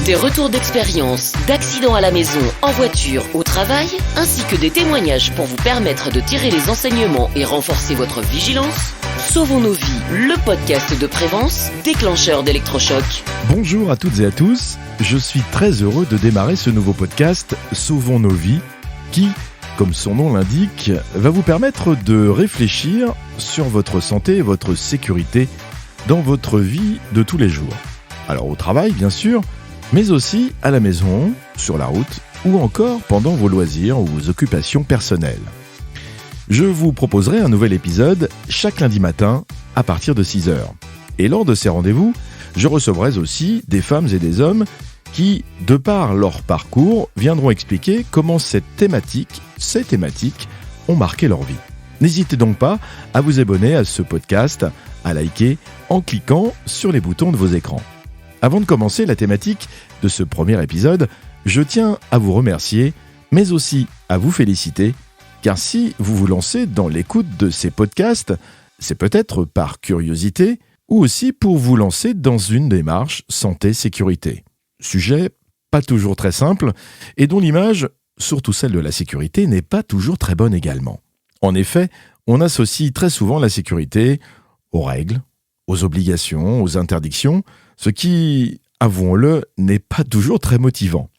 Des retours d'expérience, d'accidents à la maison, en voiture, au travail, ainsi que des témoignages pour vous permettre de tirer les enseignements et renforcer votre vigilance. Sauvons nos vies, le podcast de Prévence, déclencheur d'électrochoc. Bonjour à toutes et à tous, je suis très heureux de démarrer ce nouveau podcast Sauvons nos vies qui, comme son nom l'indique, va vous permettre de réfléchir sur votre santé et votre sécurité dans votre vie de tous les jours. Alors au travail bien sûr, mais aussi à la maison, sur la route ou encore pendant vos loisirs ou vos occupations personnelles. Je vous proposerai un nouvel épisode chaque lundi matin à partir de 6h. Et lors de ces rendez-vous, je recevrai aussi des femmes et des hommes qui, de par leur parcours, viendront expliquer comment ces thématiques ont marqué leur vie. N'hésitez donc pas à vous abonner à ce podcast, à liker en cliquant sur les boutons de vos écrans. Avant de commencer la thématique de ce premier épisode, je tiens à vous remercier, mais aussi à vous féliciter, car si vous vous lancez dans l'écoute de ces podcasts, c'est peut-être par curiosité ou aussi pour vous lancer dans une démarche santé-sécurité. Sujet pas toujours très simple et dont l'image, surtout celle de la sécurité, n'est pas toujours très bonne également. En effet, on associe très souvent la sécurité aux règles, aux obligations, aux interdictions, ce qui, avouons-le, n'est pas toujours très motivant.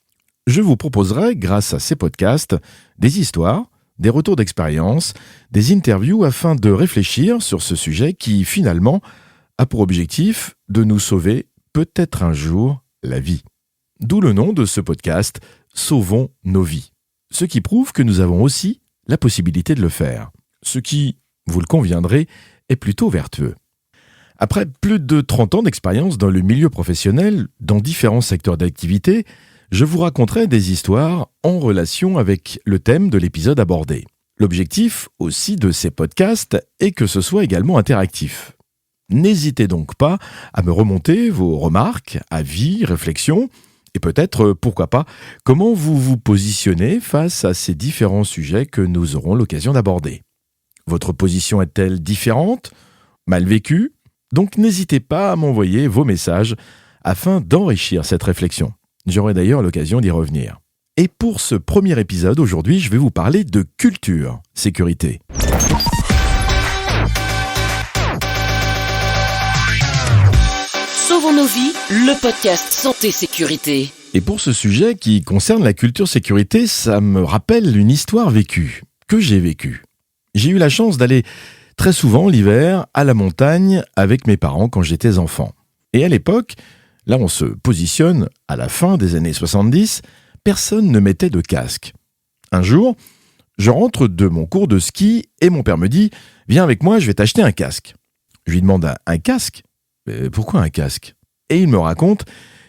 Je vous proposerai, grâce à ces podcasts, des histoires, des retours d'expérience, des interviews afin de réfléchir sur ce sujet qui, finalement, a pour objectif de nous sauver, peut-être un jour, la vie. D'où le nom de ce podcast, Sauvons nos vies. Ce qui prouve que nous avons aussi la possibilité de le faire. Ce qui, vous le conviendrez, est plutôt vertueux. Après plus de 30 ans d'expérience dans le milieu professionnel, dans différents secteurs d'activité, je vous raconterai des histoires en relation avec le thème de l'épisode abordé. L'objectif aussi de ces podcasts est que ce soit également interactif. N'hésitez donc pas à me remonter vos remarques, avis, réflexions, et peut-être, pourquoi pas, comment vous vous positionnez face à ces différents sujets que nous aurons l'occasion d'aborder. Votre position est-elle différente, mal vécue ? Donc n'hésitez pas à m'envoyer vos messages afin d'enrichir cette réflexion. J'aurai d'ailleurs l'occasion d'y revenir. Et pour ce premier épisode, aujourd'hui, je vais vous parler de culture sécurité. Sauvons nos vies, le podcast santé-sécurité. Et pour ce sujet qui concerne la culture sécurité, ça me rappelle une histoire vécue, que j'ai vécue. J'ai eu la chance d'aller très souvent l'hiver à la montagne avec mes parents quand j'étais enfant. Et à l'époque, là on se positionne à la fin des années 70, personne ne mettait de casque. Un jour, je rentre de mon cours de ski et mon père me dit « Viens avec moi, je vais t'acheter un casque ». Je lui demande « Un casque ? Pourquoi un casque ?» Et il me raconte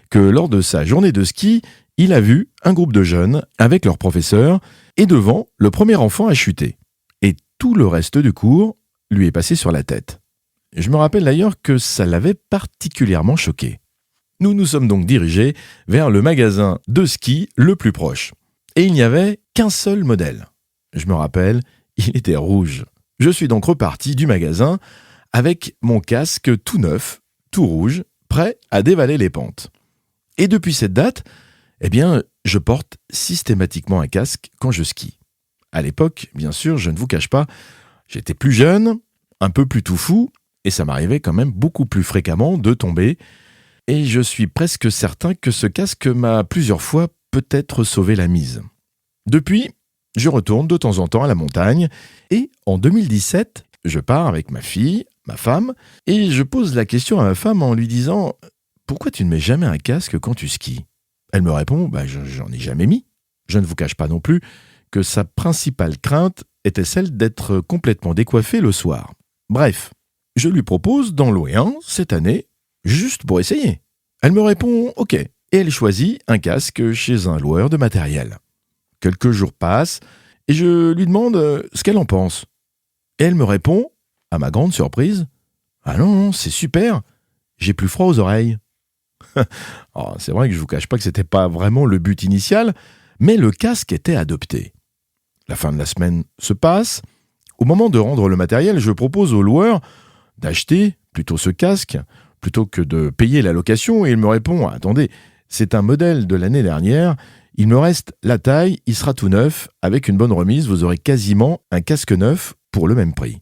que lors de sa journée de ski, il a vu un groupe de jeunes avec leur professeur et devant, le premier enfant a chuté. Et tout le reste du cours lui est passé sur la tête. Je me rappelle d'ailleurs que ça l'avait particulièrement choqué. Nous nous sommes donc dirigés vers le magasin de ski le plus proche. Et il n'y avait qu'un seul modèle. Je me rappelle, il était rouge. Je suis donc reparti du magasin avec mon casque tout neuf, tout rouge, prêt à dévaler les pentes. Et depuis cette date, je porte systématiquement un casque quand je skie. À l'époque, bien sûr, je ne vous cache pas, j'étais plus jeune, un peu plus tout fou, et ça m'arrivait quand même beaucoup plus fréquemment de tomber. Et je suis presque certain que ce casque m'a plusieurs fois peut-être sauvé la mise. Depuis, je retourne de temps en temps à la montagne, et en 2017, je pars avec ma fille, ma femme, et je pose la question à ma femme en lui disant « Pourquoi tu ne mets jamais un casque quand tu skis ?» Elle me répond « J'en ai jamais mis. » Je ne vous cache pas non plus que sa principale crainte était celle d'être complètement décoiffé le soir. Bref, je lui propose d'en louer un cette année, juste pour essayer. Elle me répond « Ok » et elle choisit un casque chez un loueur de matériel. Quelques jours passent et je lui demande ce qu'elle en pense. Et elle me répond, à ma grande surprise, « Ah non, c'est super, j'ai plus froid aux oreilles. » Alors, c'est vrai que je ne vous cache pas que ce n'était pas vraiment le but initial, mais le casque était adopté. La fin de la semaine se passe. Au moment de rendre le matériel, je propose au loueur d'acheter plutôt ce casque, plutôt que de payer la location, et il me répond « Attendez, C'est un modèle de l'année dernière. Il me reste la taille, il sera tout neuf. Avec une bonne remise, vous aurez quasiment un casque neuf pour le même prix.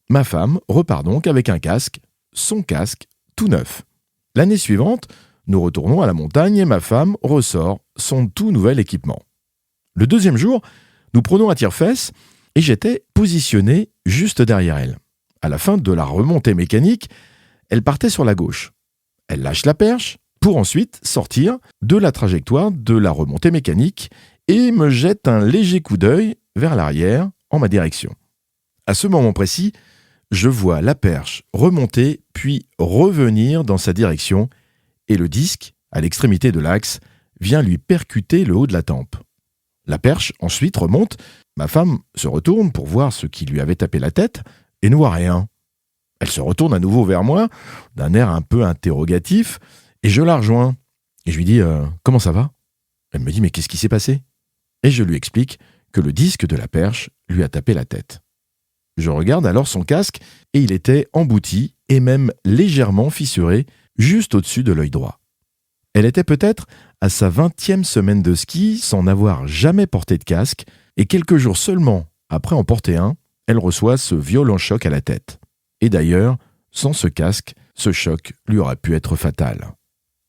Ma femme repart donc avec un casque, son casque, tout neuf. L'année suivante, nous retournons à la montagne et ma femme ressort son tout nouvel équipement. Le deuxième jour, nous prenons un tire-fesse et j'étais positionné juste derrière elle. À la fin de la remontée mécanique, elle partait sur la gauche. Elle lâche la perche pour ensuite sortir de la trajectoire de la remontée mécanique et me jette un léger coup d'œil vers l'arrière en ma direction. À ce moment précis, je vois la perche remonter puis revenir dans sa direction et le disque, à l'extrémité de l'axe, vient lui percuter le haut de la tempe. La perche ensuite remonte, ma femme se retourne pour voir ce qui lui avait tapé la tête et ne voit rien. Elle se retourne à nouveau vers moi, d'un air un peu interrogatif, et je la rejoins. Et je lui dis « Comment ça va ?» Elle me dit « Mais qu'est-ce qui s'est passé ?» Et je lui explique que le disque de la perche lui a tapé la tête. Je regarde alors son casque et il était embouti et même légèrement fissuré juste au-dessus de l'œil droit. Elle était peut-être à sa 20e semaine de ski sans n'avoir jamais porté de casque et quelques jours seulement après en porter un, elle reçoit ce violent choc à la tête. Et d'ailleurs, sans ce casque, ce choc lui aurait pu être fatal.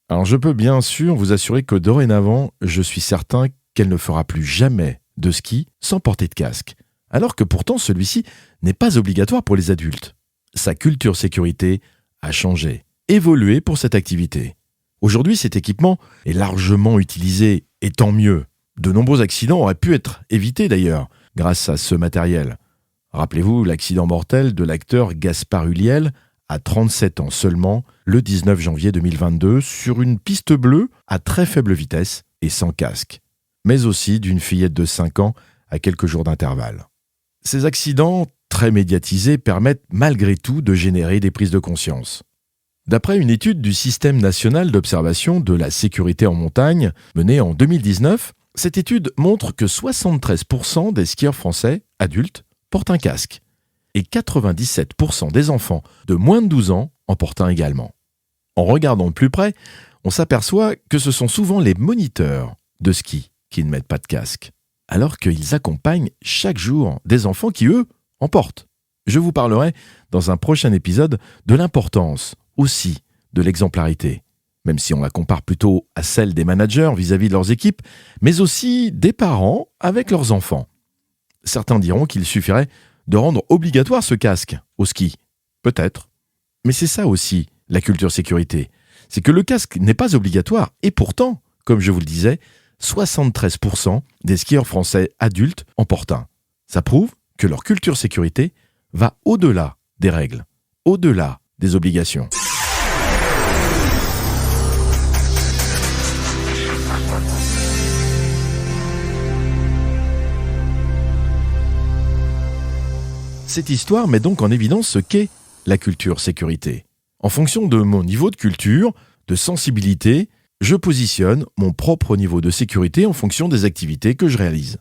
Alors je peux bien sûr vous assurer que dorénavant, je suis certain qu'elle ne fera plus jamais de ski sans porter de casque, alors que pourtant celui-ci n'est pas obligatoire pour les adultes. Sa culture sécurité a changé, évolué pour cette activité. Aujourd'hui, cet équipement est largement utilisé, et tant mieux. De nombreux accidents auraient pu être évités d'ailleurs, grâce à ce matériel. Rappelez-vous l'accident mortel de l'acteur Gaspard Ulliel, à 37 ans seulement, le 19 janvier 2022, sur une piste bleue à très faible vitesse et sans casque, mais aussi d'une fillette de 5 ans à quelques jours d'intervalle. Ces accidents, très médiatisés, permettent malgré tout de générer des prises de conscience. D'après une étude du Système national d'observation de la sécurité en montagne, menée en 2019, cette étude montre que 73% des skieurs français, adultes, portent un casque. Et 97% des enfants de moins de 12 ans en portent un également. En regardant de plus près, on s'aperçoit que ce sont souvent les moniteurs de ski qui ne mettent pas de casque, alors qu'ils accompagnent chaque jour des enfants qui, eux, en portent. Je vous parlerai dans un prochain épisode de l'importance aussi de l'exemplarité, même si on la compare plutôt à celle des managers vis-à-vis de leurs équipes, mais aussi des parents avec leurs enfants. Certains diront qu'il suffirait de rendre obligatoire ce casque au ski. Peut-être. Mais c'est ça aussi, la culture sécurité. C'est que le casque n'est pas obligatoire et pourtant, comme je vous le disais, 73% des skieurs français adultes en portent un. Ça prouve que leur culture sécurité va au-delà des règles, au-delà des obligations. Cette histoire met donc en évidence ce qu'est la culture sécurité. En fonction de mon niveau de culture, de sensibilité, je positionne mon propre niveau de sécurité en fonction des activités que je réalise.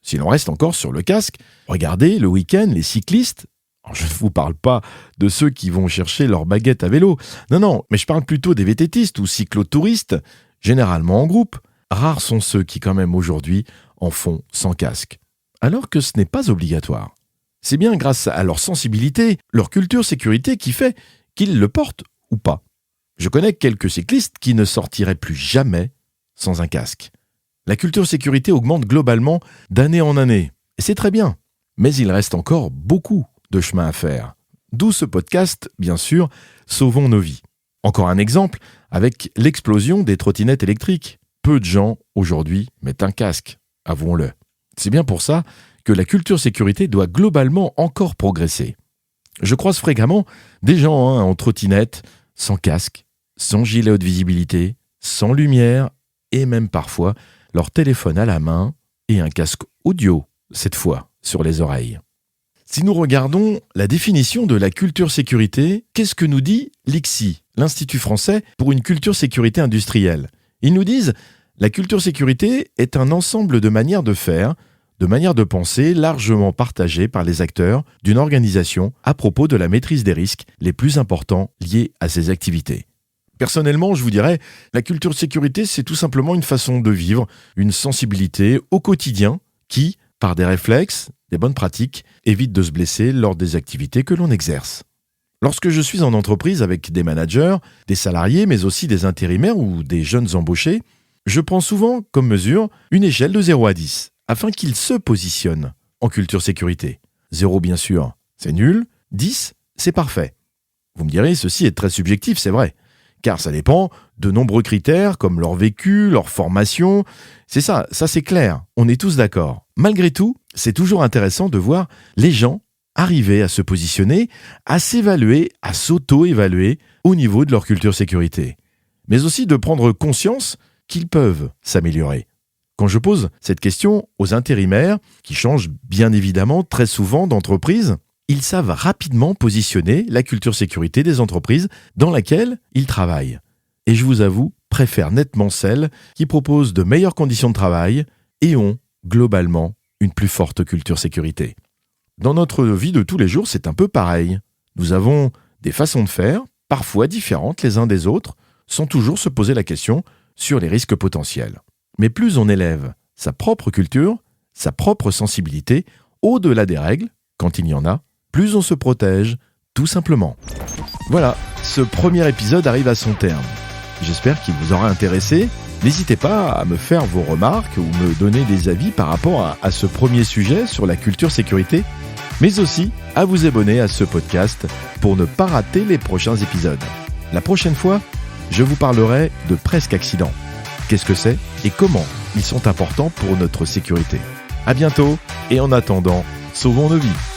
Si l'on reste encore sur le casque, regardez le week-end les cyclistes. Alors, je ne vous parle pas de ceux qui vont chercher leur baguette à vélo. Non, mais je parle plutôt des VTTistes ou cyclotouristes, généralement en groupe. Rares sont ceux qui quand même aujourd'hui en font sans casque. Alors que ce n'est pas obligatoire. C'est bien grâce à leur sensibilité, leur culture sécurité qui fait qu'ils le portent ou pas. Je connais quelques cyclistes qui ne sortiraient plus jamais sans un casque. La culture sécurité augmente globalement d'année en année, et c'est très bien. Mais il reste encore beaucoup de chemin à faire. D'où ce podcast, bien sûr, Sauvons nos vies. Encore un exemple avec l'explosion des trottinettes électriques. Peu de gens, aujourd'hui, mettent un casque, avouons-le. C'est bien pour ça que la culture sécurité doit globalement encore progresser. Je croise fréquemment des gens en trottinette, sans casque, sans gilet haute visibilité, sans lumière et même parfois leur téléphone à la main et un casque audio, cette fois, sur les oreilles. Si nous regardons la définition de la culture sécurité, qu'est-ce que nous dit l'ICSI, l'Institut français pour une culture sécurité industrielle ? Ils nous disent « La culture sécurité est un ensemble de manières de faire, de manières de penser largement partagées par les acteurs d'une organisation à propos de la maîtrise des risques les plus importants liés à ces activités. Personnellement, je vous dirais, la culture de sécurité, c'est tout simplement une façon de vivre, une sensibilité au quotidien qui, par des réflexes, des bonnes pratiques, évite de se blesser lors des activités que l'on exerce. Lorsque je suis en entreprise avec des managers, des salariés, mais aussi des intérimaires ou des jeunes embauchés, je prends souvent comme mesure une échelle de 0 à 10, afin qu'ils se positionnent en culture sécurité. 0 bien sûr, c'est nul, 10, c'est parfait. Vous me direz, ceci est très subjectif, c'est vrai, car ça dépend de nombreux critères comme leur vécu, leur formation. C'est ça c'est clair, on est tous d'accord. Malgré tout, c'est toujours intéressant de voir les gens arriver à se positionner, à s'évaluer, à s'auto-évaluer au niveau de leur culture sécurité. Mais aussi de prendre conscience qu'ils peuvent s'améliorer. Quand je pose cette question aux intérimaires, qui changent bien évidemment très souvent d'entreprise, ils savent rapidement positionner la culture sécurité des entreprises dans laquelle ils travaillent. Et je vous avoue, préfère nettement celles qui proposent de meilleures conditions de travail et ont, globalement, une plus forte culture sécurité. Dans notre vie de tous les jours, c'est un peu pareil. Nous avons des façons de faire, parfois différentes les uns des autres, sans toujours se poser la question sur les risques potentiels. Mais plus on élève sa propre culture, sa propre sensibilité, au-delà des règles, quand il y en a, plus on se protège, tout simplement. Voilà, ce premier épisode arrive à son terme. J'espère qu'il vous aura intéressé. N'hésitez pas à me faire vos remarques ou me donner des avis par rapport à ce premier sujet sur la culture sécurité, mais aussi à vous abonner à ce podcast pour ne pas rater les prochains épisodes. La prochaine fois, je vous parlerai de presque accident. Qu'est-ce que c'est et comment ils sont importants pour notre sécurité. À bientôt et en attendant, sauvons nos vies.